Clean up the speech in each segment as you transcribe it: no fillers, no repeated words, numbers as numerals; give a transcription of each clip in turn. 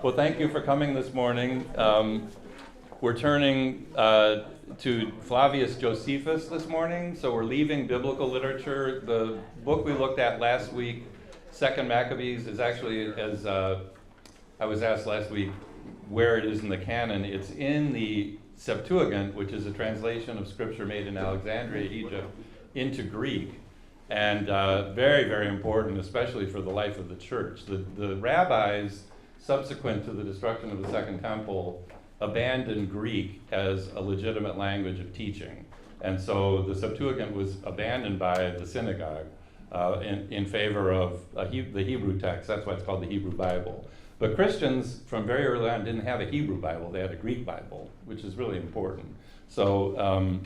Well, thank you for coming this morning. We're turning to Flavius Josephus this morning, so we're leaving biblical literature. The book we looked at last week, Second Maccabees, is actually, as I was asked last week, where it is in the canon. It's in the Septuagint, which is a translation of scripture made in Alexandria, Egypt, into Greek. And very, very important, especially for the life of the church. The rabbis, subsequent to the destruction of the Second Temple, abandoned Greek as a legitimate language of teaching. And so the Septuagint was abandoned by the synagogue in favor of the Hebrew text. That's why it's called the Hebrew Bible. But Christians, from very early on, didn't have a Hebrew Bible. They had a Greek Bible, which is really important. So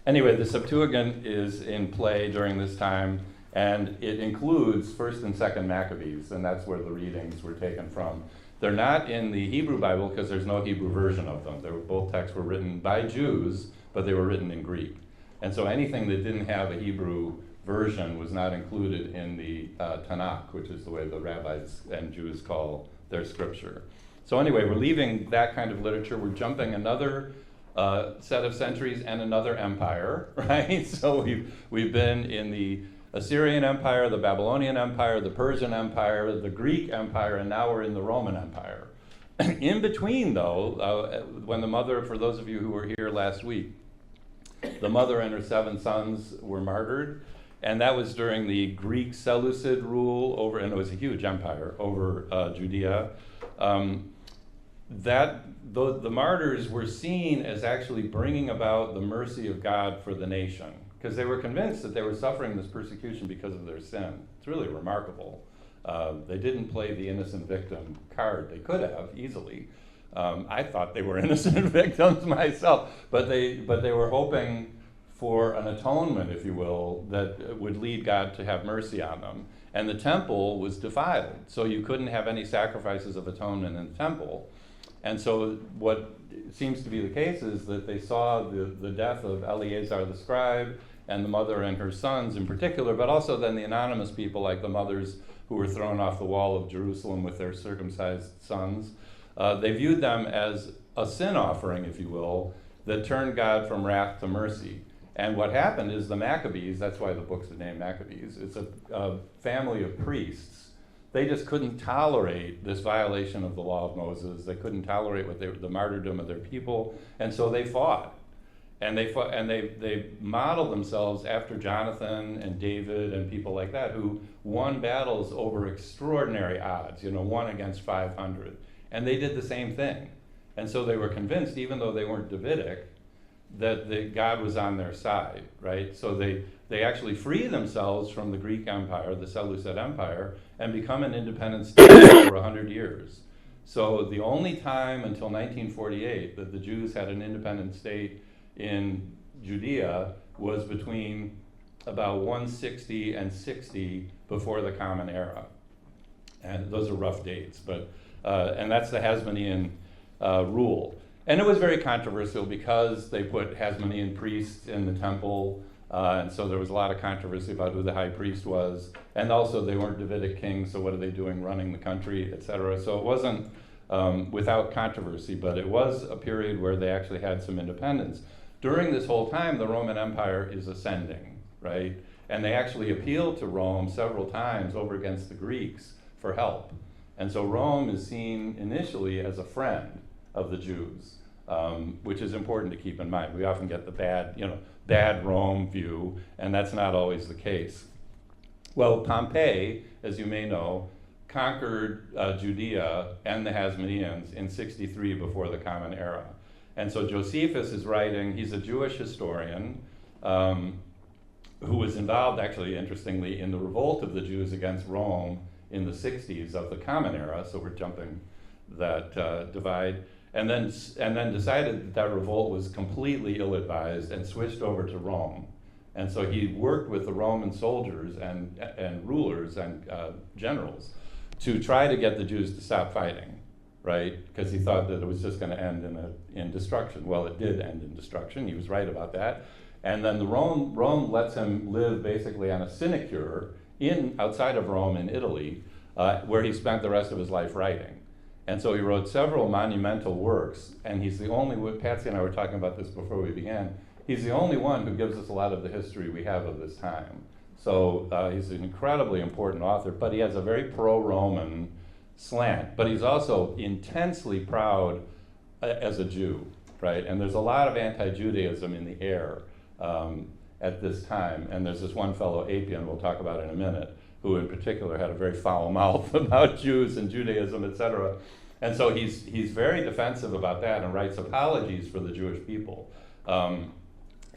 anyway, the Septuagint is in play during this time, and it includes First and Second Maccabees, and that's where the readings were taken from. They're not in the Hebrew Bible because there's no Hebrew version of them. Both texts were written by Jews, but they were written in Greek. And so anything that didn't have a Hebrew version was not included in the Tanakh, which is the way the rabbis and Jews call their scripture. So anyway, we're leaving that kind of literature. We're jumping another set of centuries and another empire, right? So we've been in the Assyrian Empire, the Babylonian Empire, the Persian Empire, the Greek Empire, and now we're in the Roman Empire. In between, though, when the mother, for those of you who were here last week, the mother and her 7 sons were martyred, and that was during the Greek Seleucid rule over, and it was a huge empire, over Judea. The martyrs were seen as actually bringing about the mercy of God for the nation, because they were convinced that they were suffering this persecution because of their sin. It's really remarkable. They didn't play the innocent victim card. They could have, easily. I thought they were innocent victims myself, but they were hoping for an atonement, if you will, that would lead God to have mercy on them. And the temple was defiled, so you couldn't have any sacrifices of atonement in the temple. And so what seems to be the case is that they saw the death of Eleazar the scribe and the mother and her sons in particular, but also then the anonymous people like the mothers who were thrown off the wall of Jerusalem with their circumcised sons. They viewed them as a sin offering, if you will, that turned God from wrath to mercy. And what happened is the Maccabees, that's why the book's named Maccabees, it's a family of priests. They just couldn't tolerate this violation of the law of Moses. They couldn't tolerate the martyrdom of their people, and so they fought. And they modeled themselves after Jonathan and David and people like that who won battles over extraordinary odds, 1 against 500. And they did the same thing. And so they were convinced, even though they weren't Davidic, that God was on their side, right? So they actually free themselves from the Greek Empire, the Seleucid Empire, and become an independent state for 100 years. So the only time until 1948 that the Jews had an independent state in Judea was between about 160 and 60 before the Common Era. And those are rough dates, but and that's the Hasmonean rule. And it was very controversial because they put Hasmonean priests in the temple, and so there was a lot of controversy about who the high priest was. And also they weren't Davidic kings, so what are they doing running the country, etc. So it wasn't without controversy, but it was a period where they actually had some independence. During this whole time, the Roman Empire is ascending, right? And they actually appealed to Rome several times over against the Greeks for help. And so Rome is seen initially as a friend of the Jews, which is important to keep in mind. We often get the bad Rome view, and that's not always the case. Well, Pompey, as you may know, conquered Judea and the Hasmoneans in 63 before the Common Era. And so Josephus is writing, he's a Jewish historian who was involved, actually, interestingly, in the revolt of the Jews against Rome in the 60s of the Common Era, so we're jumping that divide, and then decided that revolt was completely ill-advised and switched over to Rome. And so he worked with the Roman soldiers and rulers and generals to try to get the Jews to stop fighting, right? Because he thought that it was just going to end in destruction. Well, it did end in destruction. He was right about that. And then Rome lets him live basically on a sinecure outside of Rome in Italy, where he spent the rest of his life writing. And so he wrote several monumental works, and he's the only one, Patsy and I were talking about this before we began, he's the only one who gives us a lot of the history we have of this time. So he's an incredibly important author, but he has a very pro-Roman slant, but he's also intensely proud as a Jew, right? And there's a lot of anti-Judaism in the air at this time, and there's this one fellow, Apion, we'll talk about in a minute, who in particular had a very foul mouth about Jews and Judaism, etc. And so he's very defensive about that and writes apologies for the Jewish people.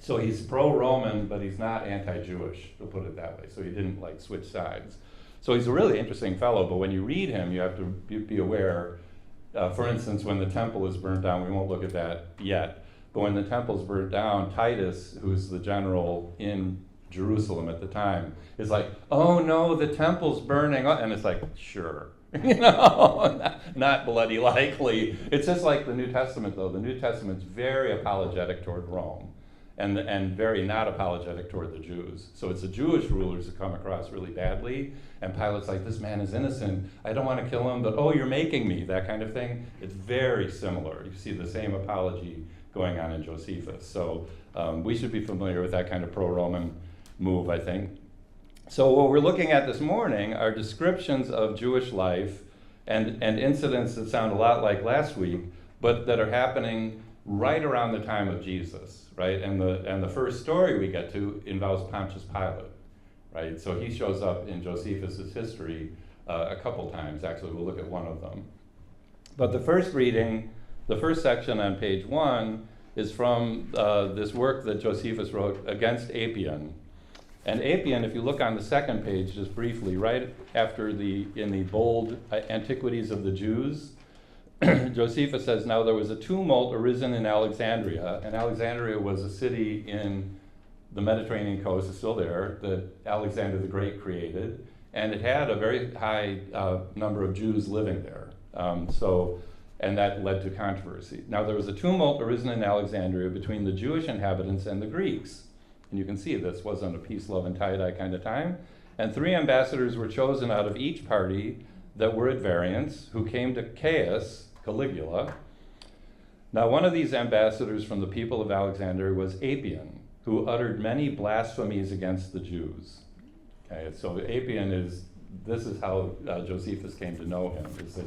So he's pro-Roman, but he's not anti-Jewish, to put it that way. So he didn't like switch sides. So he's a really interesting fellow, but when you read him, you have to be aware. For instance, when the temple is burnt down, we won't look at that yet, but when the temple's burnt down, Titus, who's the general in Jerusalem at the time, is like, oh no, the temple's burning up. And it's like, sure, not bloody likely. It's just like the New Testament, though. The New Testament's very apologetic toward Rome. And very not apologetic toward the Jews. So it's the Jewish rulers who come across really badly, and Pilate's like, this man is innocent, I don't want to kill him, but oh, you're making me, that kind of thing. It's very similar. You see the same apology going on in Josephus. So we should be familiar with that kind of pro-Roman move, I think. So what we're looking at this morning are descriptions of Jewish life and incidents that sound a lot like last week, but that are happening right around the time of Jesus, right? And the first story we get to involves Pontius Pilate, right? So he shows up in Josephus' history a couple times. Actually, we'll look at one of them. But the first reading, the first section on page 1, is from this work that Josephus wrote against Apion. And Apion, if you look on the second page, just briefly, right after in the bold Antiquities of the Jews, Josephus says, now there was a tumult arisen in Alexandria, and Alexandria was a city in the Mediterranean coast, it's still there, that Alexander the Great created, and it had a very high number of Jews living there. And that led to controversy. Now there was a tumult arisen in Alexandria between the Jewish inhabitants and the Greeks. And you can see this wasn't a peace, love, and tie-dye kind of time. And 3 ambassadors were chosen out of each party that were at variance, who came to Caius, Caligula. Now one of these ambassadors from the people of Alexandria was Apion, who uttered many blasphemies against the Jews. Okay, so Apion this is how Josephus came to know him, is that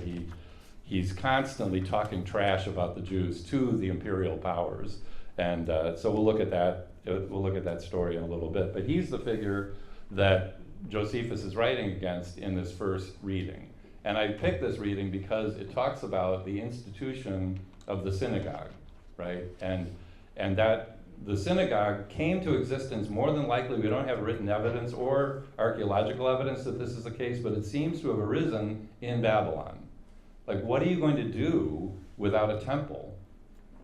he's constantly talking trash about the Jews to the imperial powers. And so we'll look at that story in a little bit. But he's the figure that Josephus is writing against in this first reading. And I picked this reading because it talks about the institution of the synagogue, right? And that the synagogue came to existence more than likely. We don't have written evidence or archaeological evidence that this is the case, but it seems to have arisen in Babylon. Like, what are you going to do without a temple?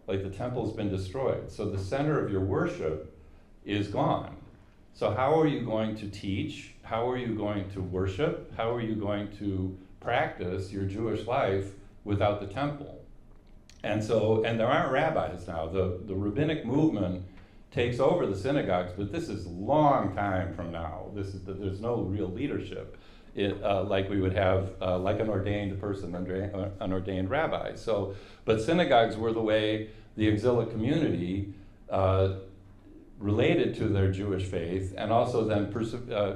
Like, the temple's been destroyed. So the center of your worship is gone. So how are you going to teach? How are you going to worship? How are you going to practice your Jewish life without the temple? And there aren't rabbis now. The rabbinic movement takes over the synagogues, but this is a long time from now. There's no real leadership like we would have, like an ordained person, an ordained rabbi. But synagogues were the way the exilic community related to their Jewish faith, and also then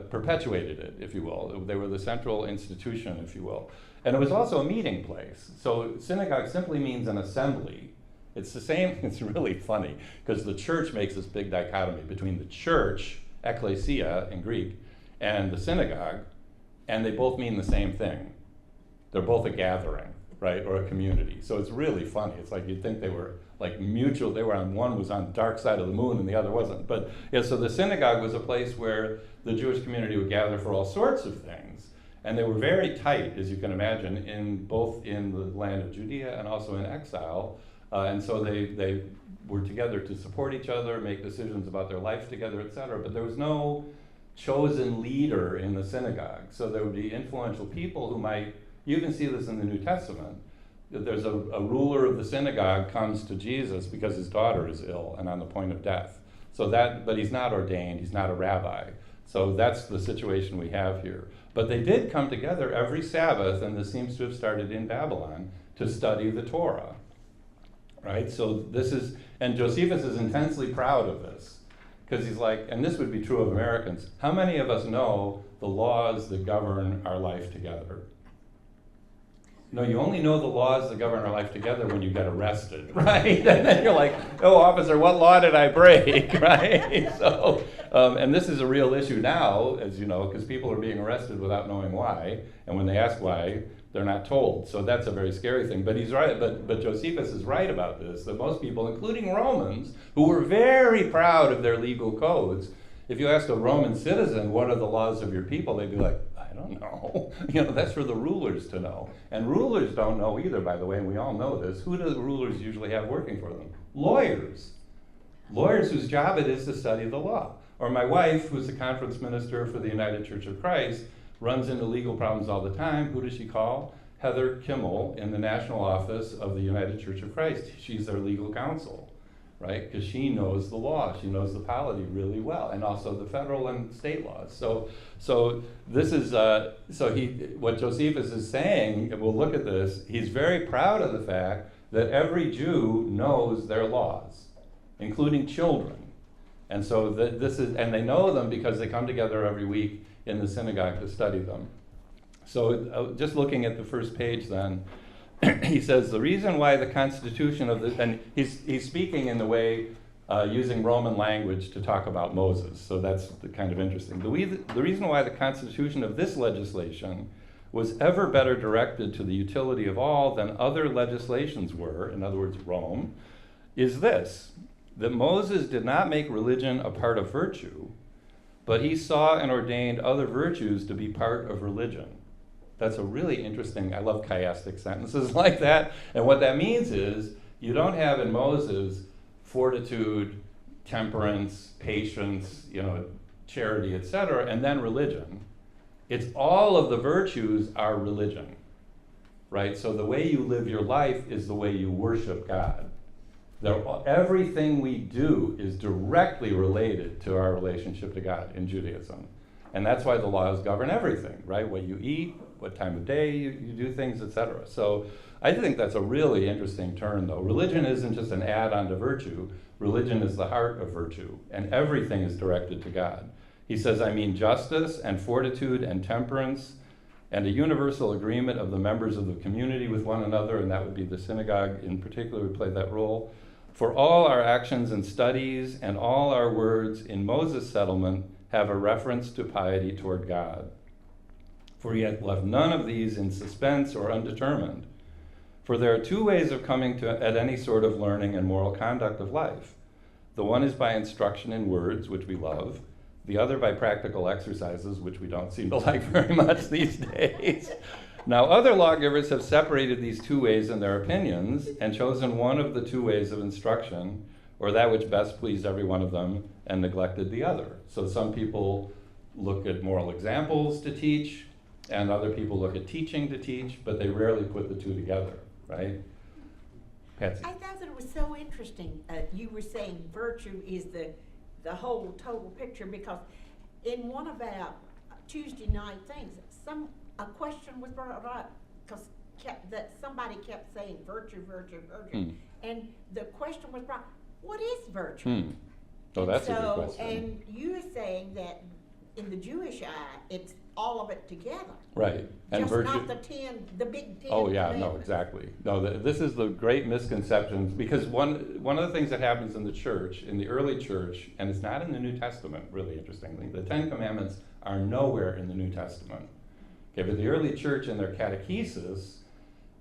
perpetuated it, if you will. They were the central institution, if you will. And it was also a meeting place. So synagogue simply means an assembly. It's the same, it's really funny, because the church makes this big dichotomy between the church, ekklesia in Greek, and the synagogue, and they both mean the same thing. They're both a gathering, right, or a community. So it's really funny. It's like you'd think they were like mutual. One was on the dark side of the moon and the other wasn't. But yeah, so the synagogue was a place where the Jewish community would gather for all sorts of things. And they were very tight, as you can imagine, both in the land of Judea and also in exile. And so they were together to support each other, make decisions about their life together, etc. But there was no chosen leader in the synagogue. So there would be influential people who might, you can see this in the New Testament, that there's a ruler of the synagogue comes to Jesus because his daughter is ill and on the point of death. But he's not ordained, he's not a rabbi. So that's the situation we have here. But they did come together every Sabbath, and this seems to have started in Babylon, to study the Torah, right? So this is, and Josephus is intensely proud of this, because he's like, and this would be true of Americans, how many of us know the laws that govern our life together? No, you only know the laws that govern our life together when you get arrested, right? And then you're like, oh, officer, what law did I break, right? So, and this is a real issue now, as you know, because people are being arrested without knowing why, and when they ask why, they're not told. So that's a very scary thing. But he's right. But Josephus is right about this. That most people, including Romans, who were very proud of their legal codes, if you asked a Roman citizen, what are the laws of your people, they'd be like, I don't know. That's for the rulers to know. And rulers don't know either, by the way, and we all know this. Who do the rulers usually have working for them? Lawyers. Lawyers whose job it is to study the law. Or my wife, who's the conference minister for the United Church of Christ, runs into legal problems all the time. Who does she call? Heather Kimmel in the national office of the United Church of Christ. She's their legal counsel, right? Because she knows the law. She knows the polity really well, and also the federal and state laws. So this is, what Josephus is saying, and we'll look at this, he's very proud of the fact that every Jew knows their laws, including children. And so and they know them because they come together every week in the synagogue to study them. So just looking at the first page then, he says the reason why the constitution of the, and he's speaking in the way using Roman language to talk about Moses, so that's kind of interesting. The reason why the constitution of this legislation was ever better directed to the utility of all than other legislations were, in other words, Rome, is this, that Moses did not make religion a part of virtue, but he saw and ordained other virtues to be part of religion. That's a really interesting, I love chiastic sentences like that. And what that means is you don't have in Moses fortitude, temperance, patience, charity, etc., and then religion. It's all of the virtues are religion, right? So the way you live your life is the way you worship God. Everything we do is directly related to our relationship to God in Judaism. And that's why the laws govern everything, right? What you eat, what time of day you do things, etc. So I think that's a really interesting turn, though. Religion isn't just an add-on to virtue. Religion is the heart of virtue, and everything is directed to God. He says, I mean justice and fortitude and temperance and a universal agreement of the members of the community with one another, and that would be the synagogue in particular would play that role. For all our actions and studies and all our words in Moses' settlement have a reference to piety toward God. For he had left none of these in suspense or undetermined. For there are two ways of coming at any sort of learning and moral conduct of life. The one is by instruction in words, which we love. The other by practical exercises, which we don't seem to like very much these days. Now, other lawgivers have separated these two ways in their opinions and chosen one of the two ways of instruction, or that which best pleased every one of them, and neglected the other. So some people look at moral examples to teach, and other people look at teaching to teach, but they rarely put the two together, right? Patsy. I thought that it was so interesting. You were saying virtue is the whole total picture, because in one of our Tuesday night things, a question was brought up because that somebody kept saying virtue, and the question was brought, what is virtue? Oh, and that's a good question. And you're saying that in the Jewish eye, it's all of it together. Right. And just virtue, not the big 10. Oh yeah, no, exactly. No, this is the great misconceptions, because one of the things that happens in the church, in the early church, and it's not in the New Testament, really interestingly, the Ten Commandments are nowhere in the New Testament. Okay, but the early church in their catechesis,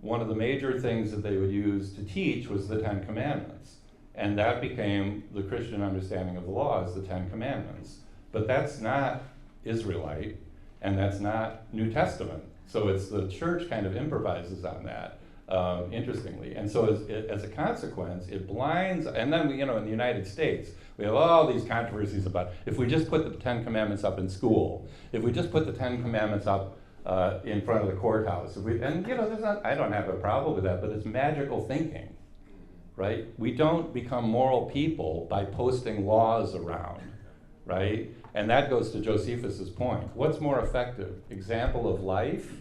one of the major things that they would use to teach was the Ten Commandments. And that became the Christian understanding of the law as the Ten Commandments. But that's not Israelite, and that's not New Testament. So it's the church kind of improvises on that, interestingly. And so as a consequence, it blinds, and then in the United States, we have all these controversies about if we just put the Ten Commandments up in school, if we just put the Ten Commandments up in front of the courthouse, I don't have a problem with that, but it's magical thinking, right? We don't become moral people by posting laws around, right? And that goes to Josephus's point. What's more effective, example of life,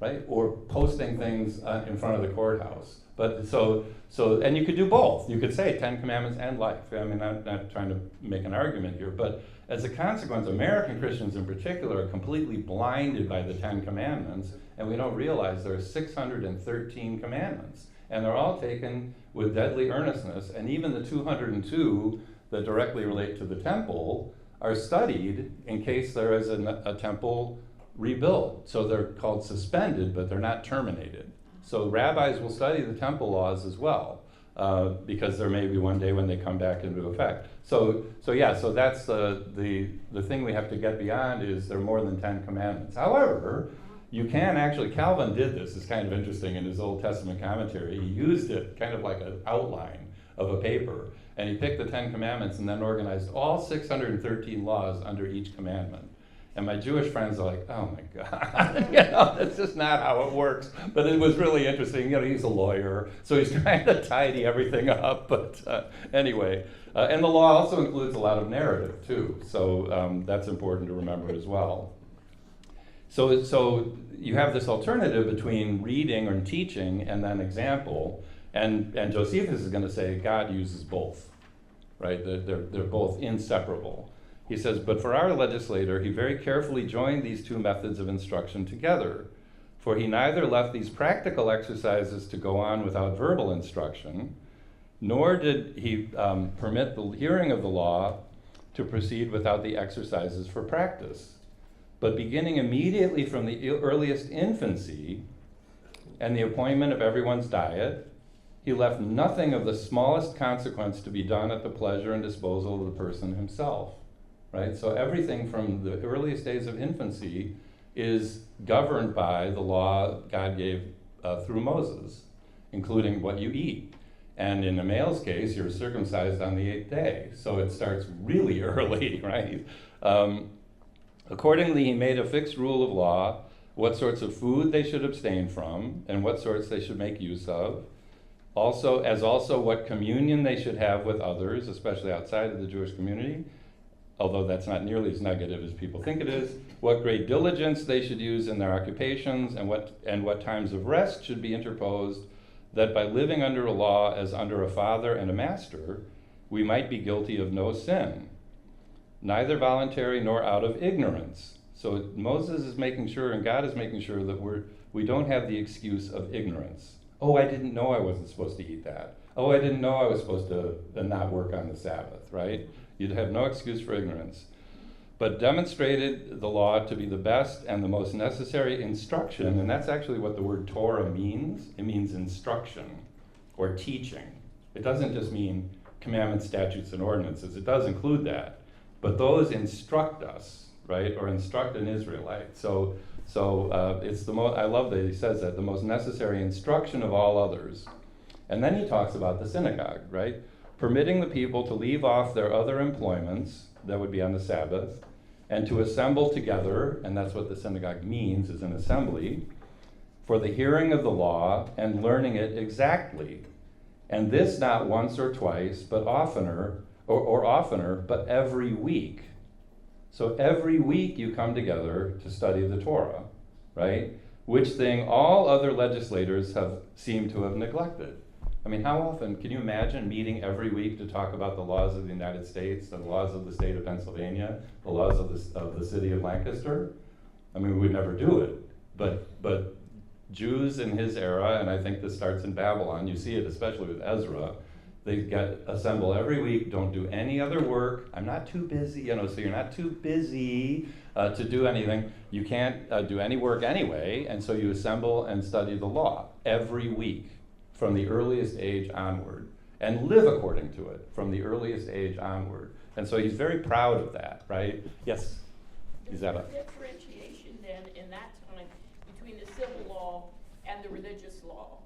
right, or posting things in front of the courthouse? But and you could do both. You could say 10 Commandments and life. I mean, I'm not trying to make an argument here, but as a consequence, American Christians in particular are completely blinded by the 10 Commandments, and we don't realize there are 613 commandments, and they're all taken with deadly earnestness, and even the 202 that directly relate to the temple are studied in case there is a temple rebuilt. So they're called suspended, but they're not terminated. So rabbis will study the temple laws as well, because there may be one day when they come back into effect. So that's the thing we have to get beyond is there are more than 10 commandments. However, you can actually, Calvin did this, it's kind of interesting in his Old Testament commentary. He used it kind of like an outline of a paper, and he picked the 10 commandments and then organized all 613 laws under each commandment. And my Jewish friends are like, oh my God, that's just not how it works. But it was really interesting. He's a lawyer, so he's trying to tidy everything up. But anyway, and the law also includes a lot of narrative too. So that's important to remember as well. So you have this alternative between reading or teaching and then example. And Josephus is going to say God uses both, right? They're both inseparable. He says, but for our legislator, he very carefully joined these two methods of instruction together, for he neither left these practical exercises to go on without verbal instruction, nor did he permit the hearing of the law to proceed without the exercises for practice. But beginning immediately from the earliest infancy and the appointment of everyone's diet, he left nothing of the smallest consequence to be done at the pleasure and disposal of the person himself. Right? So everything from the earliest days of infancy is governed by the law God gave through Moses, including what you eat. And in a male's case, you're circumcised on the 8th day. So it starts really early, right? Accordingly, he made a fixed rule of law, what sorts of food they should abstain from, and what sorts they should make use of. Also what communion they should have with others, especially outside of the Jewish community, although that's not nearly as negative as people think it is, what great diligence they should use in their occupations, and what times of rest should be interposed, that by living under a law as under a father and a master, we might be guilty of no sin, neither voluntary nor out of ignorance. So Moses is making sure, and God is making sure, that we don't have the excuse of ignorance. Oh, I didn't know I wasn't supposed to eat that. Oh, I didn't know I was supposed to not work on the Sabbath, right? You'd have no excuse for ignorance. But demonstrated the law to be the best and the most necessary instruction, and that's actually what the word Torah means. It means instruction or teaching. It doesn't just mean commandments, statutes, and ordinances. It does include that. But those instruct us, right, or instruct an Israelite. So it's the most, I love that he says that, the most necessary instruction of all others. And then he talks about the synagogue, right? Permitting the people to leave off their other employments, that would be on the Sabbath, and to assemble together, and that's what the synagogue means, is an assembly, for the hearing of the law and learning it exactly. And this not once or twice, but oftener, or oftener, but every week. So every week you come together to study the Torah, right? Which thing all other legislators have seemed to have neglected. I mean, how often, can you imagine meeting every week to talk about the laws of the United States, the laws of the state of Pennsylvania, the laws of the city of Lancaster? I mean, we would never do it. But Jews in his era, and I think this starts in Babylon, you see it especially with Ezra, they assemble every week, don't do any other work. I'm not too busy, so you're not too busy to do anything. You can't do any work anyway, and so you assemble and study the law every week from the earliest age onward, and live according to it from the earliest age onward. And so he's very proud of that, right? Yes, Isabella. Is there a differentiation then in that time between the civil law and the religious law?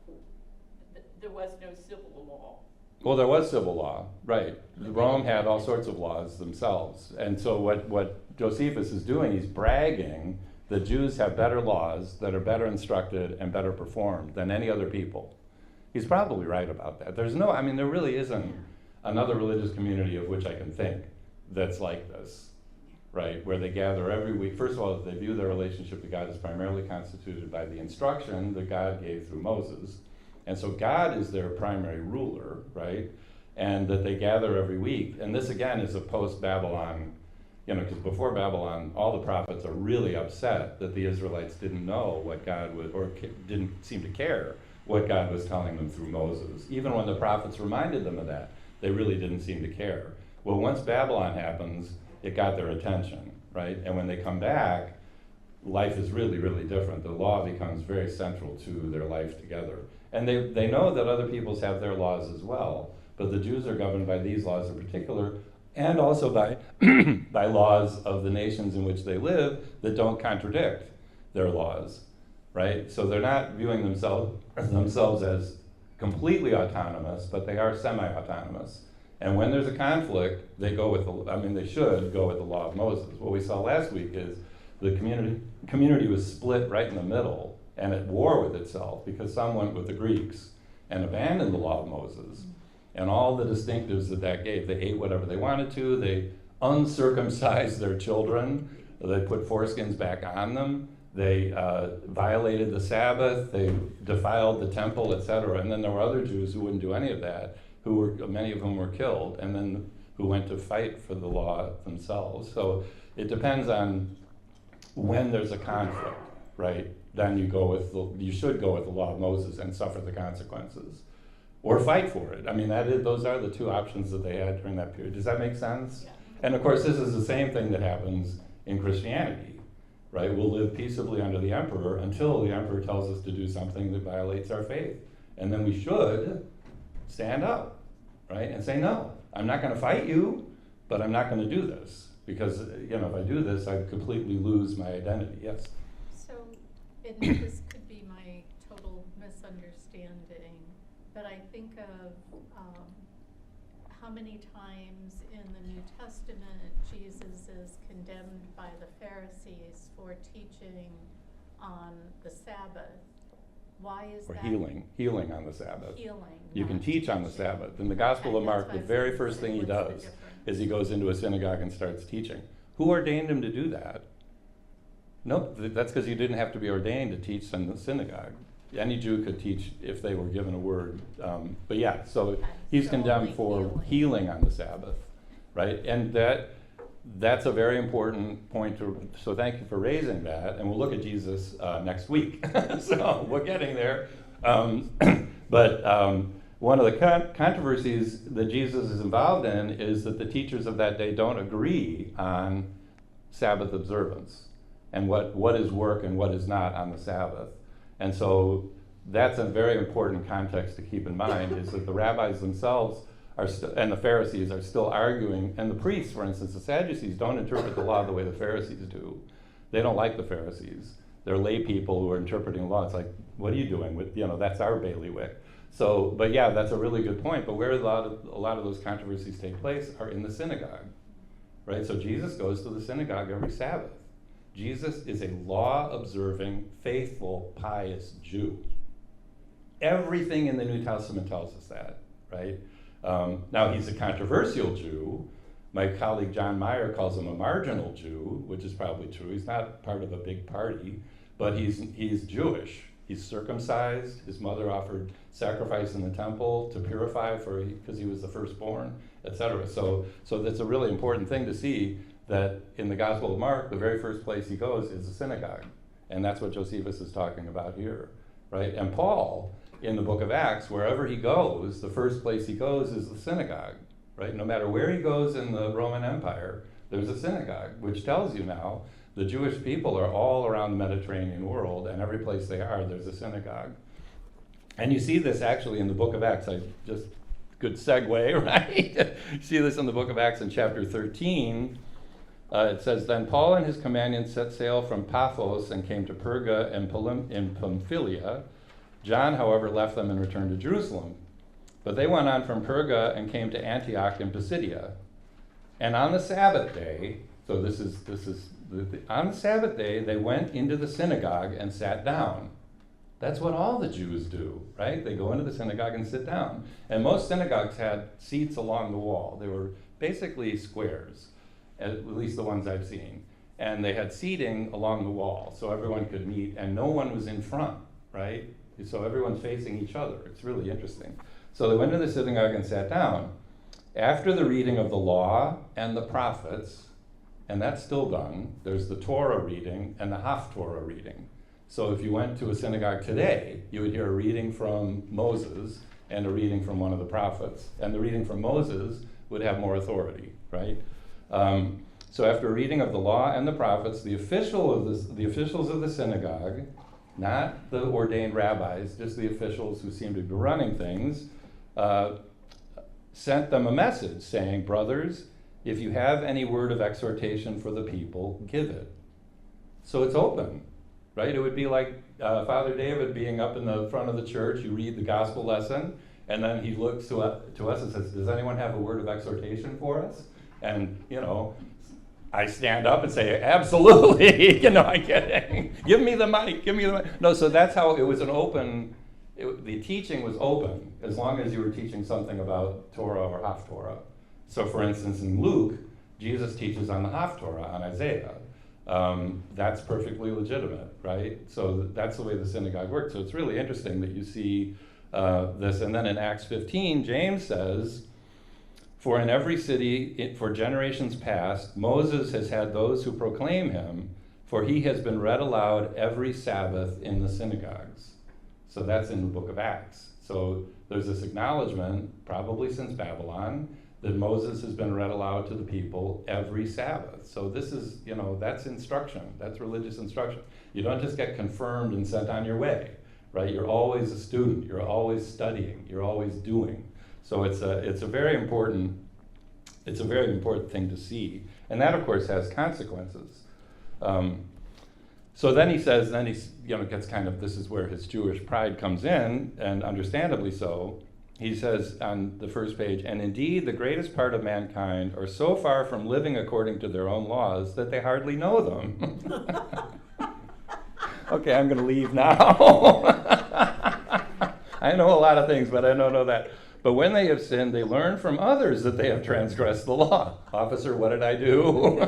There was no civil law. Well, there was civil law, right. Rome had all sorts of laws themselves. And so what Josephus is doing, he's bragging that Jews have better laws that are better instructed and better performed than any other people. He's probably right about that. There really isn't another religious community of which I can think that's like this. right, where they gather every week. First of all, they view their relationship to God as primarily constituted by the instruction that God gave through Moses. And so God is their primary ruler, right? And that they gather every week. And this, again, is a post-Babylon, because before Babylon, all the prophets are really upset that the Israelites didn't know what God would, or didn't seem to care what God was telling them through Moses. Even when the prophets reminded them of that, they really didn't seem to care. Well, once Babylon happens, it got their attention, right? And when they come back, life is really, really different. The law becomes very central to their life together. And they know that other peoples have their laws as well, but the Jews are governed by these laws in particular, and also by, by laws of the nations in which they live that don't contradict their laws, right? So they're not viewing themselves as completely autonomous, but they are semi-autonomous. And when there's a conflict, they go with they should go with the law of Moses. What we saw last week is the community was split right in the middle and at war with itself because some went with the Greeks and abandoned the law of Moses and all the distinctives that gave. They ate whatever they wanted to. They uncircumcised their children. They put foreskins back on them. They violated the Sabbath. They defiled the temple, etc. And then there were other Jews who wouldn't do any of that, many of whom were killed, and then who went to fight for the law themselves. So it depends on when there's a conflict, right? Then you should go with the law of Moses and suffer the consequences, or fight for it. Those are the two options that they had during that period. Does that make sense? Yeah. And of course, this is the same thing that happens in Christianity, right? We'll live peaceably under the emperor until the emperor tells us to do something that violates our faith, and then we should stand up, right, and say, no, I'm not going to fight you, but I'm not going to do this, because if I do this, I completely lose my identity. Yes? So, and this could be my total misunderstanding, but I think of how many times in the New Testament Jesus is condemned by the Pharisees for teaching on the Sabbath. Why is Or that? healing on the Sabbath. Healing. You can not teach on the teaching. Sabbath. In the Gospel of Okay, Mark, that's the why I very was first thing he what's the does difference? is he goes into a synagogue and starts teaching. Who ordained him to do that? Nope, that's because you didn't have to be ordained to teach in the synagogue. Any Jew could teach if they were given a word. But yeah, so he's So condemned only for healing. healing on the Sabbath, right? And that's a very important point. So thank you for raising that. And we'll look at Jesus next week. So we're getting there. But one of the controversies that Jesus is involved in is that the teachers of that day don't agree on Sabbath observance and what is work and what is not on the Sabbath. And so that's a very important context to keep in mind, is that the rabbis themselves and the Pharisees are still arguing, and the priests, for instance, the Sadducees, don't interpret the law the way the Pharisees do. They don't like the Pharisees. They're lay people who are interpreting law. It's like, what are you doing with, that's our bailiwick. So, but yeah, that's a really good point. But where a lot of those controversies take place are in the synagogue, right? So Jesus goes to the synagogue every Sabbath. Jesus is a law-observing, faithful, pious Jew. Everything in the New Testament tells us that, right? Now, he's a controversial Jew. My colleague John Meyer calls him a marginal Jew, which is probably true. He's not part of a big party, but he's Jewish. He's circumcised. His mother offered sacrifice in the temple to purify because he was the firstborn, etc. So that's a really important thing to see, that in the Gospel of Mark, the very first place he goes is the synagogue. And that's what Josephus is talking about here, right? And Paul, in the book of Acts, wherever he goes, the first place he goes is the synagogue, right? No matter where he goes in the Roman Empire, there's a synagogue, which tells you now the Jewish people are all around the Mediterranean world, and every place they are, there's a synagogue. And you see this actually in the book of Acts. Good segue, right? You see this in the book of Acts in chapter 13. It says, then Paul and his companions set sail from Paphos and came to Perga and in Pamphylia. John, however, left them and returned to Jerusalem. But they went on from Perga and came to Antioch in Pisidia. And on the Sabbath day, so on the Sabbath day, they went into the synagogue and sat down. That's what all the Jews do, right? They go into the synagogue and sit down. And most synagogues had seats along the wall. They were basically squares. at least the ones I've seen. And they had seating along the wall, so everyone could meet, and no one was in front, right? So everyone's facing each other. It's really interesting. So they went to the synagogue and sat down. After the reading of the law and the prophets, and that's still done, there's the Torah reading and the Haftorah reading. So if you went to a synagogue today, you would hear a reading from Moses and a reading from one of the prophets. And the reading from Moses would have more authority, right? So after a reading of the law and the prophets, the officials of the synagogue, not the ordained rabbis, just the officials who seem to be running things, sent them a message saying, brothers, if you have any word of exhortation for the people, give it. So it's open, right? It would be like Father David being up in the front of the church, you read the gospel lesson, and then he looks to us and says, does anyone have a word of exhortation for us? And, I stand up and say, absolutely, I'm kidding. Give me the mic. No, so that's how it was the teaching was open, as long as you were teaching something about Torah or Haftorah. So for instance, in Luke, Jesus teaches on the Haftorah, on Isaiah. That's perfectly legitimate, right? So that's the way the synagogue works. So it's really interesting that you see this. And then in Acts 15, James says, for in every city, for generations past, Moses has had those who proclaim him, for he has been read aloud every Sabbath in the synagogues. So that's in the book of Acts. So there's this acknowledgement, probably since Babylon, that Moses has been read aloud to the people every Sabbath. So this is, that's instruction. That's religious instruction. You don't just get confirmed and sent on your way, right? You're always a student. You're always studying. You're always doing. So it's a very important thing to see, and that of course has consequences. So then he says, gets kind of, this is where his Jewish pride comes in, and understandably so. He says on the first page, and indeed the greatest part of mankind are so far from living according to their own laws that they hardly know them. Okay, I'm going to leave now. I know a lot of things, but I don't know that. But when they have sinned, they learn from others that they have transgressed the law. Officer, what did I do?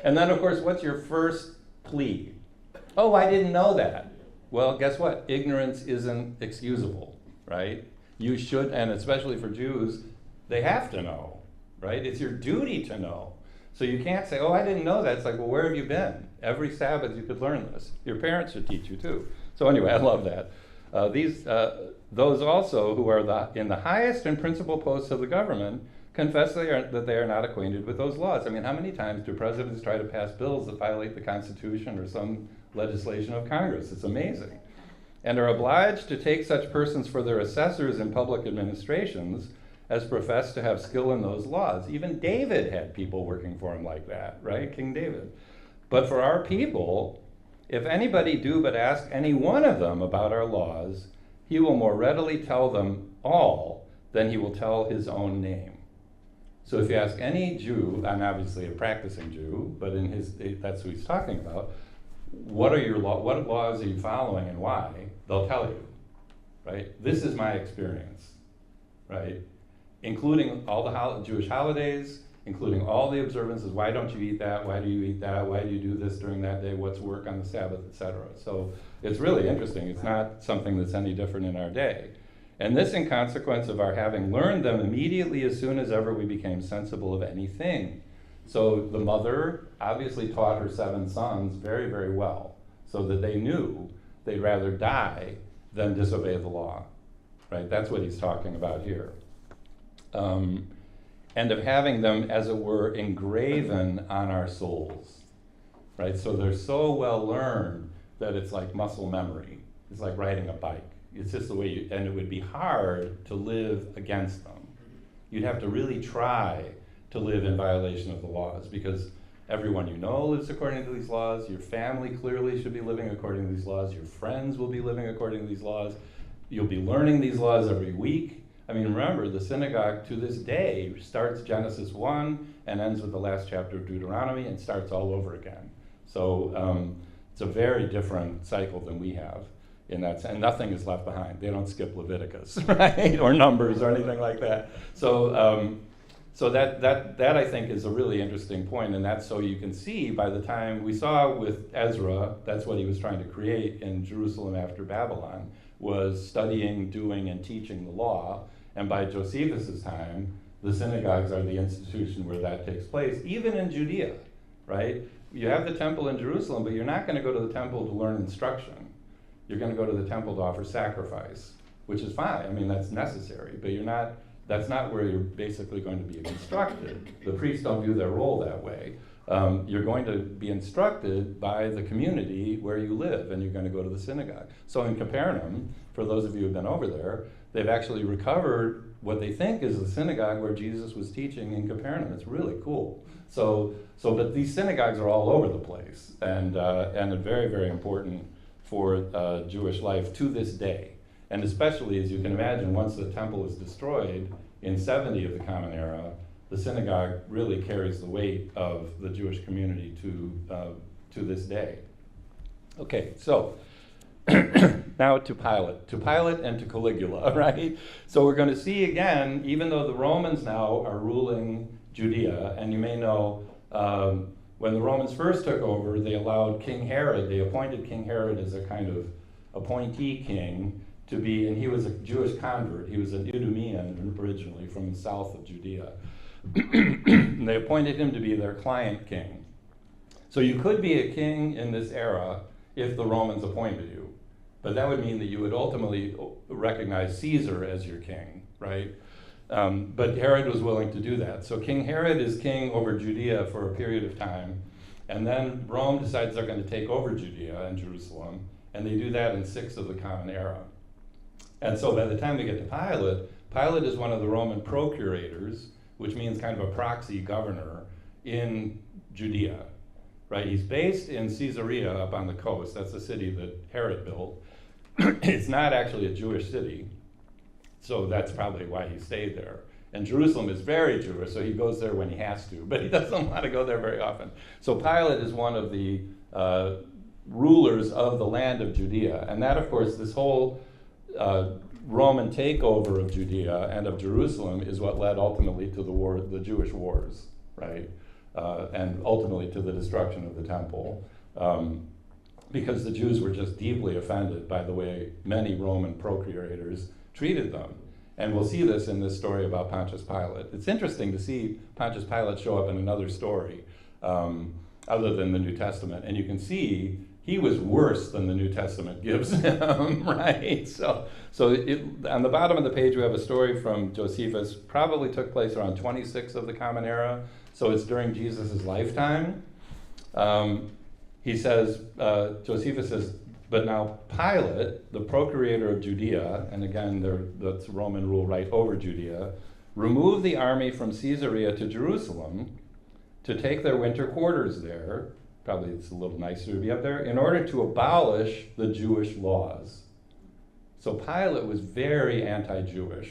And then, of course, what's your first plea? Oh, I didn't know that. Well, guess what? Ignorance isn't excusable, right? You should, and especially for Jews, they have to know, right? It's your duty to know. So you can't say, oh, I didn't know that. It's like, well, where have you been? Every Sabbath you could learn this. Your parents should teach you too. So anyway, I love that. Those also who are in the highest and principal posts of the government confess that they are not acquainted with those laws. I mean, how many times do presidents try to pass bills that violate the Constitution or some legislation of Congress? It's amazing. And are obliged to take such persons for their assessors in public administrations as profess to have skill in those laws. Even David had people working for him like that, right? King David. But for our people, if anybody do but ask any one of them about our laws, he will more readily tell them all than he will tell his own name. So if you ask any Jew, and obviously a practicing Jew, but that's what he's talking about, what laws are you following and why? They'll tell you, right? This is my experience, right? Including all the Jewish holidays, including all the observances. Why don't you eat that? Why do you eat that? Why do you do this during that day? What's work on the Sabbath, etc. So it's really interesting. It's not something that's any different in our day. And this in consequence of our having learned them immediately as soon as ever we became sensible of anything. So the mother obviously taught her 7 sons very, very well, so that they knew they'd rather die than disobey the law, right? That's what he's talking about here. And of having them, as it were, engraven on our souls, right? So they're so well learned that it's like muscle memory. It's like riding a bike. It's just the way and it would be hard to live against them. You'd have to really try to live in violation of the laws, because everyone you know lives according to these laws. Your family clearly should be living according to these laws. Your friends will be living according to these laws. You'll be learning these laws every week. I mean, remember, the synagogue to this day starts Genesis 1 and ends with the last chapter of Deuteronomy and starts all over again. So it's a very different cycle than we have in that, and nothing is left behind. They don't skip Leviticus, right, or Numbers or anything like that. So So that I think is a really interesting point, and that's so you can see by the time we saw with Ezra, that's what he was trying to create in Jerusalem after Babylon, was studying, doing, and teaching the law. And by Josephus' time, the synagogues are the institution where that takes place, even in Judea, right? You have the temple in Jerusalem, but you're not going to go to the temple to learn instruction. You're going to go to the temple to offer sacrifice, which is fine. I mean, that's necessary, but that's not where you're basically going to be instructed. The priests don't view their role that way. You're going to be instructed by the community where you live, and you're going to go to the synagogue. So in Capernaum, for those of you who've been over there, they've actually recovered what they think is the synagogue where Jesus was teaching in Capernaum. It's really cool. But these synagogues are all over the place, and are very, very important for Jewish life to this day. And especially, as you can imagine, once the temple is destroyed in 70 of the Common Era, the synagogue really carries the weight of the Jewish community to this day. Okay, so now to Pilate and to Caligula, right? So we're going to see again, even though the Romans now are ruling Judea, and you may know when the Romans first took over, they allowed King Herod, they appointed King Herod as a kind of appointee king to be, and he was a Jewish convert. He was an Idumean originally from the south of Judea. And they appointed him to be their client king. So you could be a king in this era if the Romans appointed you. But that would mean that you would ultimately recognize Caesar as your king, right? But Herod was willing to do that. So King Herod is king over Judea for a period of time. And then Rome decides they're going to take over Judea and Jerusalem. And they do that in 6 of the Common Era. And so by the time we get to Pilate, Pilate is one of the Roman procurators, which means kind of a proxy governor in Judea, right? He's based in Caesarea up on the coast. That's the city that Herod built. It's not actually a Jewish city, so that's probably why he stayed there. And Jerusalem is very Jewish, so he goes there when he has to, but he doesn't want to go there very often. So Pilate is one of the rulers of the land of Judea, and that, of course, this whole Roman takeover of Judea and of Jerusalem is what led ultimately to the Jewish wars, right? And ultimately to the destruction of the temple, because the Jews were just deeply offended by the way many Roman procurators treated them. And we'll see this in this story about Pontius Pilate. It's interesting to see Pontius Pilate show up in another story other than the New Testament, and you can see he was worse than the New Testament gives him, right? So on the bottom of the page, we have a story from Josephus, probably took place around 26 of the Common Era, so it's during Jesus' lifetime. He says, Josephus says, but now Pilate, the procurator of Judea, and again, that's Roman rule right over Judea, removed the army from Caesarea to Jerusalem to take their winter quarters there. Probably it's a little nicer to be up there, in order to abolish the Jewish laws. So Pilate was very anti-Jewish,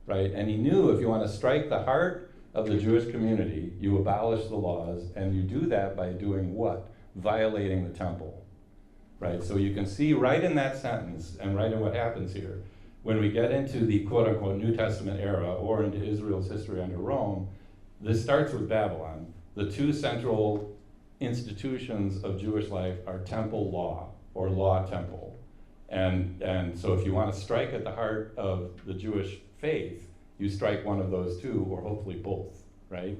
right? And he knew if you want to strike the heart of the Jewish community, you abolish the laws, and you do that by doing what? Violating the temple, right? So you can see right in that sentence, and right in what happens here, when we get into the quote-unquote New Testament era, or into Israel's history under Rome, this starts with Babylon. The 2 central institutions of Jewish life are temple law, or law temple. And so if you want to strike at the heart of the Jewish faith, you strike one of those 2, or hopefully both, right?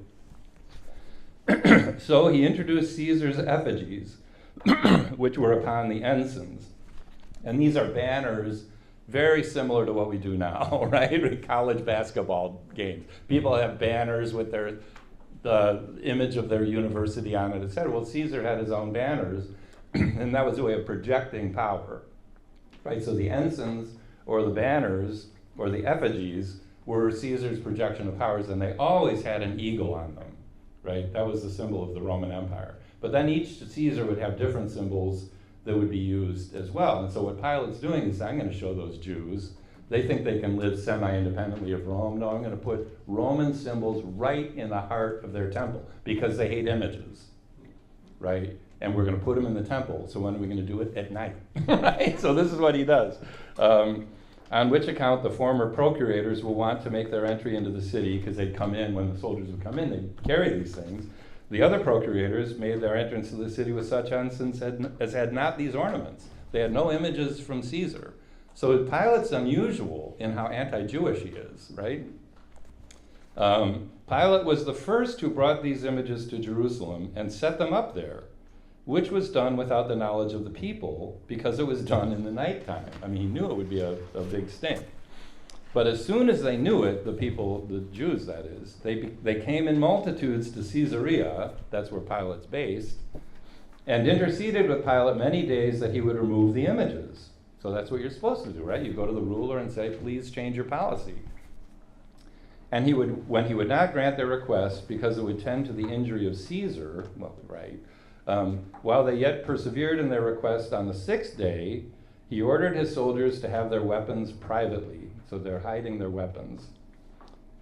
So he introduced Caesar's effigies, which were upon the ensigns. And these are banners very similar to what we do now, right? College basketball games. People have banners with the image of their university on it, etc. Well, Caesar had his own banners, and that was a way of projecting power, right? So the ensigns, or the banners, or the effigies, were Caesar's projection of powers, and they always had an eagle on them, right? That was the symbol of the Roman Empire. But then each Caesar would have different symbols that would be used as well. And so what Pilate's doing is, I'm going to show those Jews. They think they can live semi-independently of Rome. No, I'm going to put Roman symbols right in the heart of their temple, because they hate images, right? And we're going to put them in the temple. So when are we going to do it? At night, right? So this is what he does. on which account the former procurators will want to make their entry into the city, because they'd come in, when the soldiers would come in, they'd carry these things. The other procurators made their entrance to the city with such ensigns as had not these ornaments. They had no images from Caesar. So Pilate's unusual in how anti-Jewish he is, right? Pilate was the first who brought these images to Jerusalem and set them up there, which was done without the knowledge of the people, because it was done in the nighttime. I mean, he knew it would be a big stink. But as soon as they knew it, the people, the Jews that is, they came in multitudes to Caesarea, that's where Pilate's based, and interceded with Pilate many days that he would remove the images. So that's what you're supposed to do, right? You go to the ruler and say, please change your policy. And when he would not grant their request, because it would tend to the injury of Caesar, well, right, while they yet persevered in their request on the 6th day, he ordered his soldiers to have their weapons privately, so they're hiding their weapons,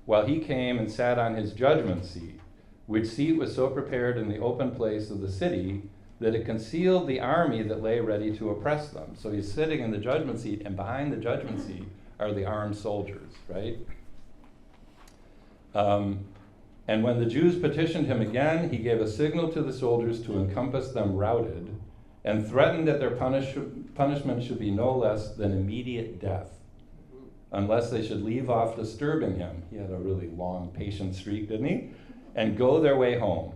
while he came and sat on his judgment seat, which seat was so prepared in the open place of the city that it concealed the army that lay ready to oppress them. So he's sitting in the judgment seat, and behind the judgment seat are the armed soldiers, right? And when the Jews petitioned him again, he gave a signal to the soldiers to encompass them routed, and threatened that their punishment should be no less than immediate death, unless they should leave off disturbing him. He had a really long, patient streak, didn't he? And go their way home.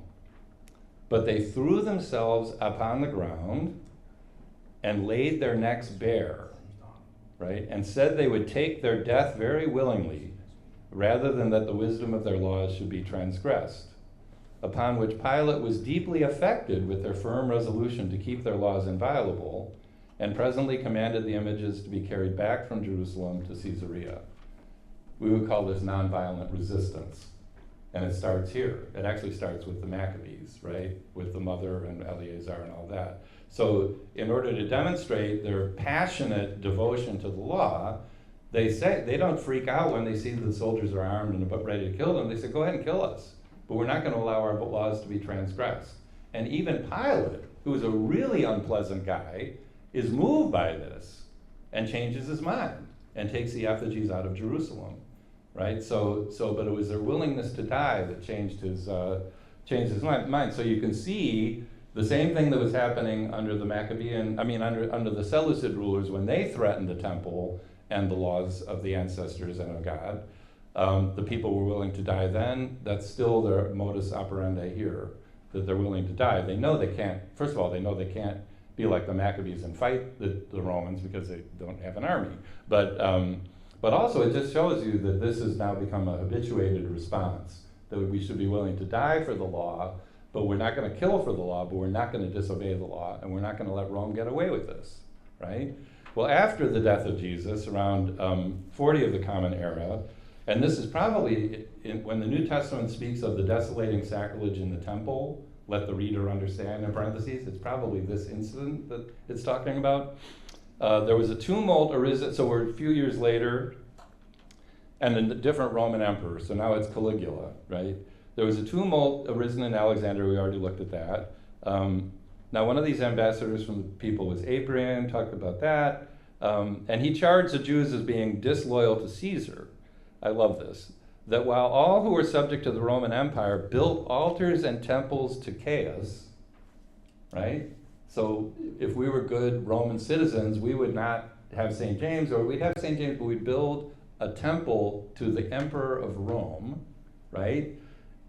But they threw themselves upon the ground and laid their necks bare, right? And said they would take their death very willingly, rather than that the wisdom of their laws should be transgressed. Upon which Pilate was deeply affected with their firm resolution to keep their laws inviolable, and presently commanded the images to be carried back from Jerusalem to Caesarea. We would call this nonviolent resistance. And it starts here. It actually starts with the Maccabees, right? With the mother and Eleazar and all that. So in order to demonstrate their passionate devotion to the law, they don't freak out when they see the soldiers are armed and about ready to kill them. They say, go ahead and kill us, but we're not going to allow our laws to be transgressed. And even Pilate, who is a really unpleasant guy, is moved by this and changes his mind and takes the effigies out of Jerusalem, right? But it was their willingness to die that changed his mind. So you can see the same thing that was happening under the under the Seleucid rulers when they threatened the temple and the laws of the ancestors and of God. The people were willing to die then. That's still their modus operandi here, that they're willing to die. They know they can't, first of all, they know they can't be like the Maccabees and fight the Romans because they don't have an army. But also it just shows you that this has now become a habituated response, that we should be willing to die for the law, but we're not going to kill for the law, but we're not going to disobey the law, and we're not going to let Rome get away with this, right? Well, after the death of Jesus, around 40 of the Common Era, and this is probably when the New Testament speaks of the desolating sacrilege in the temple, let the reader understand in parentheses, it's probably this incident that it's talking about. There was a tumult arisen, so we're a few years later, and a different Roman emperor, so now it's Caligula, right? There was a tumult arisen in Alexandria, we already looked at that. Now one of these ambassadors from the people was Adrian, talked about that, and he charged the Jews as being disloyal to Caesar. I love this. That while all who were subject to the Roman Empire built altars and temples to Caius, right? So if we were good Roman citizens, we would not have St. James, or we'd have St. James, but we'd build a temple to the Emperor of Rome, right?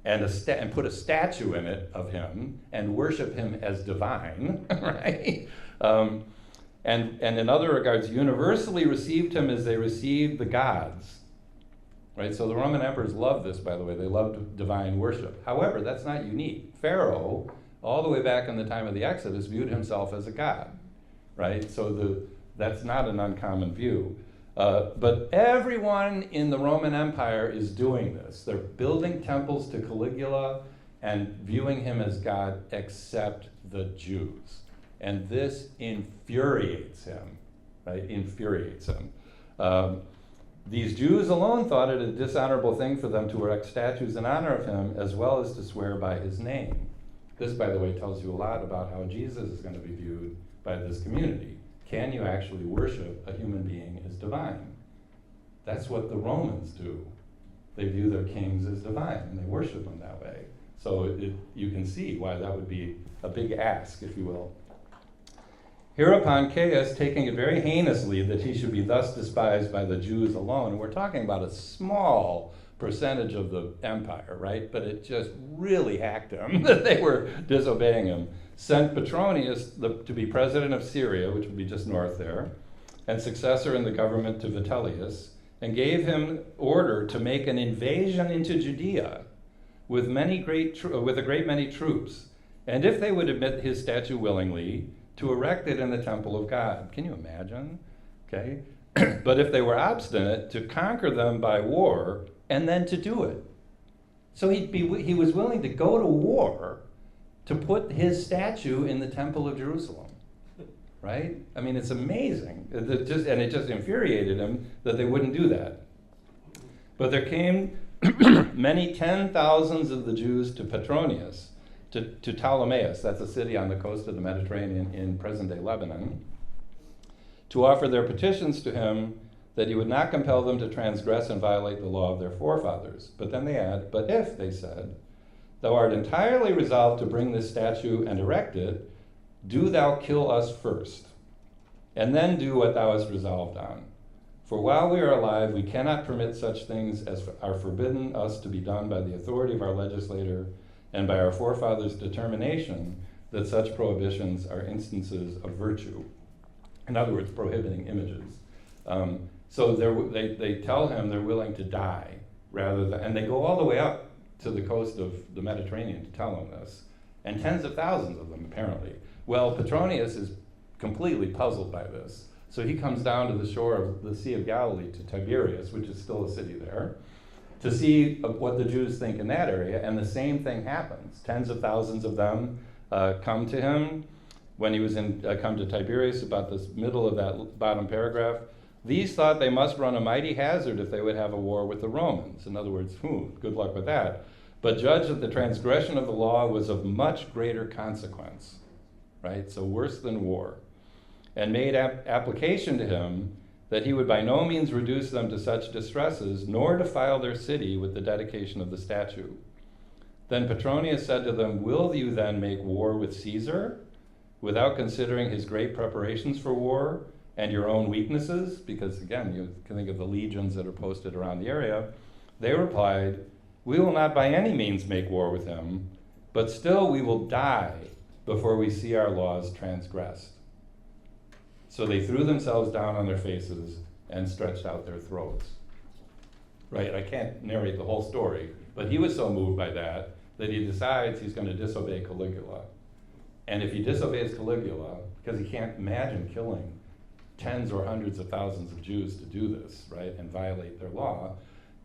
And put a statue in it of him and worship him as divine, right? And in other regards, universally received him as they received the gods, right? So the Roman emperors loved this, by the way. They loved divine worship. However, that's not unique. Pharaoh, all the way back in the time of the Exodus, viewed himself as a god, right? So that's not an uncommon view. But everyone in the Roman Empire is doing this. They're building temples to Caligula and viewing him as God, except the Jews. And this infuriates him, right? Infuriates him. These Jews alone thought it a dishonorable thing for them to erect statues in honor of him, as well as to swear by his name. This, by the way, tells you a lot about how Jesus is going to be viewed by this community. Can you actually worship a human being as divine? That's what the Romans do. They view their kings as divine, and they worship them that way. So you can see why that would be a big ask, if you will. Hereupon Caius, taking it very heinously that he should be thus despised by the Jews alone, and we're talking about a small percentage of the empire, right? But it just really hacked him that they were disobeying him, sent Petronius to be president of Syria, which would be just north there, and successor in the government to Vitellius, and gave him order to make an invasion into Judea with a great many troops, and if they would admit his statue willingly, to erect it in the temple of God. Can you imagine? Okay. But if they were obstinate, to conquer them by war, and then to do it. So he was willing to go to war to put his statue in the temple of Jerusalem. Right? I mean, it's amazing. And it just infuriated him that they wouldn't do that. But there came many 10,000s of the Jews to Petronius, to Ptolemais, that's a city on the coast of the Mediterranean in present-day Lebanon, to offer their petitions to him that he would not compel them to transgress and violate the law of their forefathers. But then they add, but if, they said, thou art entirely resolved to bring this statue and erect it, do thou kill us first, and then do what thou hast resolved on. For while we are alive, we cannot permit such things as are forbidden us to be done by the authority of our legislator and by our forefathers' determination that such prohibitions are instances of virtue. In other words, prohibiting images. So they tell him they're willing to die rather than, and they go all the way up to the coast of the Mediterranean to tell him this, and tens of thousands of them apparently. Well, Petronius is completely puzzled by this. So he comes down to the shore of the Sea of Galilee to Tiberias, which is still a city there, to see what the Jews think in that area, and the same thing happens. Tens of thousands of them come to him. When he was come to Tiberias, about the middle of that bottom paragraph, these thought they must run a mighty hazard if they would have a war with the Romans. In other words, good luck with that. But judged that the transgression of the law was of much greater consequence, right? So worse than war. And made application to him that he would by no means reduce them to such distresses, nor defile their city with the dedication of the statue. Then Petronius said to them, will you then make war with Caesar, without considering his great preparations for war and your own weaknesses? Because again, you can think of the legions that are posted around the area. They replied, we will not by any means make war with him, but still we will die before we see our laws transgressed. So they threw themselves down on their faces and stretched out their throats. Right, I can't narrate the whole story, but he was so moved by that he decides he's going to disobey Caligula. And if he disobeys Caligula, because he can't imagine killing tens or hundreds of thousands of Jews to do this, right, and violate their law,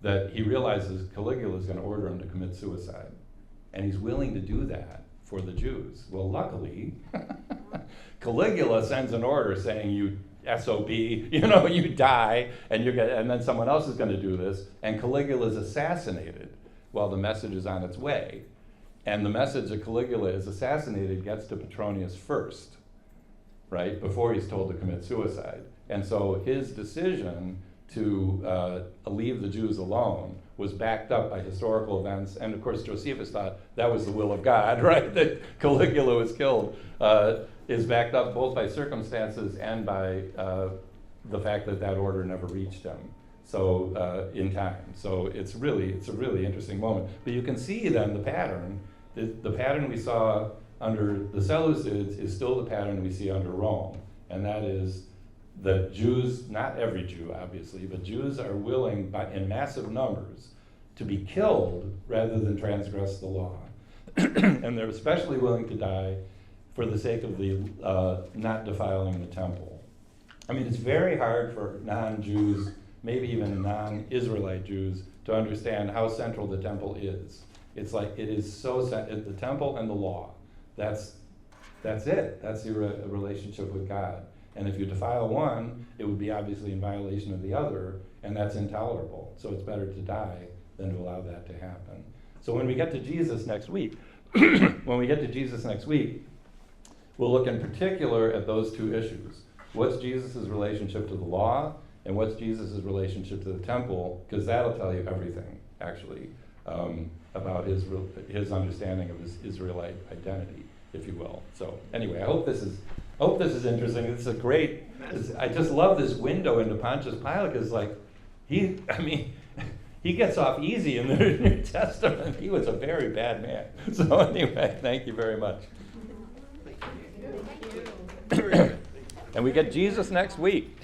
that he realizes Caligula is going to order him to commit suicide. And he's willing to do that for the Jews. Well, luckily, Caligula sends an order saying, you SOB, you die, and then someone else is going to do this, and Caligula is assassinated while the message is on its way. And the message that Caligula is assassinated gets to Petronius first, right, before he's told to commit suicide. And so his decision to leave the Jews alone was backed up by historical events. And of course, Josephus thought that was the will of God, right, that Caligula was killed, is backed up both by circumstances and by the fact that order never reached him. So in time. So it's a really interesting moment. But you can see then the pattern. The pattern we saw under the Seleucids is still the pattern we see under Rome. And that is that Jews, not every Jew obviously, but Jews are willing in massive numbers to be killed rather than transgress the law. And they're especially willing to die for the sake of the not defiling the temple. I mean, it's very hard for non-Jews, maybe even non-Israelite Jews, to understand how central the temple is. It's like it is so the temple and the law. That's it. That's your relationship with God. And if you defile one, it would be obviously in violation of the other, and that's intolerable. So it's better to die than to allow that to happen. So when we get to Jesus next week, we'll look in particular at those two issues. What's Jesus' relationship to the law, and what's Jesus' relationship to the temple, because that'll tell you everything, actually, about his understanding of his Israelite identity, if you will. So anyway, I hope this is interesting. This is a great. I just love this window into Pontius Pilate, because he gets off easy in the New Testament. He was a very bad man. So anyway, thank you very much. And we get Jesus next week.